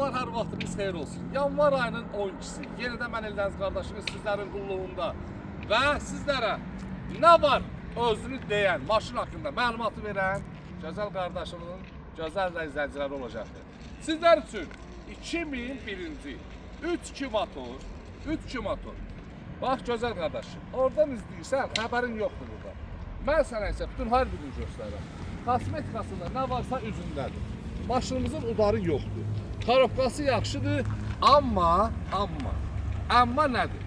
Dostlar, hər vaxtınız xeyir olsun. Yanvar ayının 12-si. Yenidən mən Eldəniz qardaşınız sizlərin qulluğunda və sizlərə nə var özünü deyən, maşın haqqında məlumatı verən gözəl qardaşımın gözəl izləyiciləri olacaqdır. Sizlər üçün 2001-ci 3-2 motor. Bax gözəl qardaşım, oradan izləyirsən, xəbərin yoxdur burada. Mən sənə isə bütün hər birini göstərirəm. Kosmetikasında nə varsa üzündədir. Maşınımızın udarı yoxdur. Karobkası yaxşıdır, amma nədir?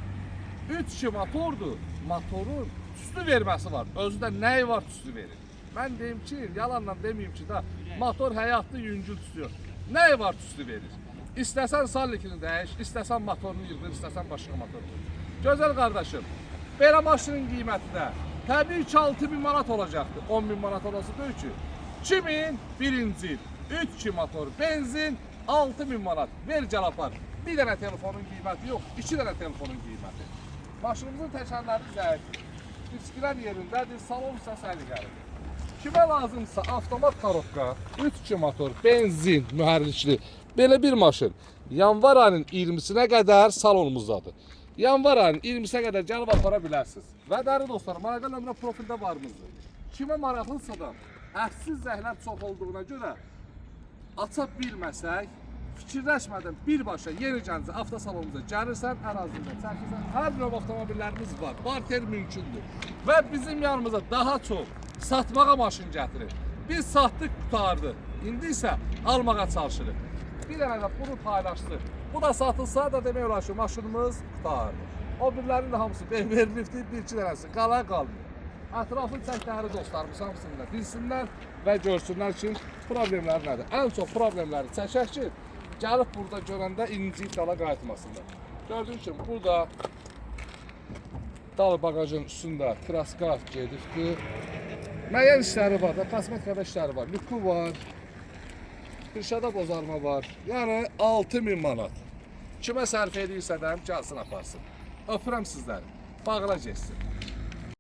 3-2 motordur, motorun tüstü verməsi var. Özündə nəyi var tüstü verir? Mən deyim ki, yalanla deməyim ki, da motor həyatlı yüngül tutuyor. Nəyi var tüstü verir? İstəsən sallikini dəyiş, istəsən motorunu yığdır, istəsən başqa motorunu. Gözəl qardaşım, belə maşının qiyməti də təbii ki 6.000 manat olacaqdır. 10.000 manat olası deyil ki. 2001-ci il 3-2 motor, benzin 6.000 manat. Ver gəl apar. Bir dənə telefonun qiyməti yox, 2 dənə telefonun qiyməti. Maşınımızın təkərləri zəif, disklər yerindədir, salon isə səliqəlidir. Kimə lazımsa avtomat karobka, 3-2 motor, benzin, mühərrikli, belə bir maşın yanvar ayının 20-sinə qədər salonumuzdadır. Yanvar ayının 20-sinə qədər gəlib apara bilərsiniz. Və dəyərli dostlar, maraqlı nömrə profildə varımızdır. Kimə maraqlısa da, əksiz zəhlər çox olduğuna görə aça bilməsək, fikirləşmədən birbaşa Yeni Gəncə avtosalonumuza gəlirsən, ərazində çəkirsən, hər növ avtomobillərimiz var, barter mümkündür. Və bizim yanımıza daha çox satmağa maşın gətirir. Biz satdıq, qutardı. İndi isə almağa çalışırıq. Bir dənə də bunu paylaşdıq. Bu da satılsa da demək olar ki, maşınımız qutardı. O birlərinin də hamısı verilibdir, bir-iki dənəsi qala qalmıyor. Ətraflı çəkləri dostlarımız hamısını da bilsinlər və görsünlər ki, problemlər nədir. Ən çox problemləri çəkək ki, gəlib burada görəndə inciyib dala qayıtmasınlar. Gördüyünüz kimi, burada dal bagajın üstündə kraska gedibdir. Müəyyən işləri var da, kosmetikada işləri var, lükü var, qırşada bozarma var. Yəni 6.000 manat. Kimə sərf edirsə də gəlsin aparsın. Öpürəm sizləri. Bağla geçsin.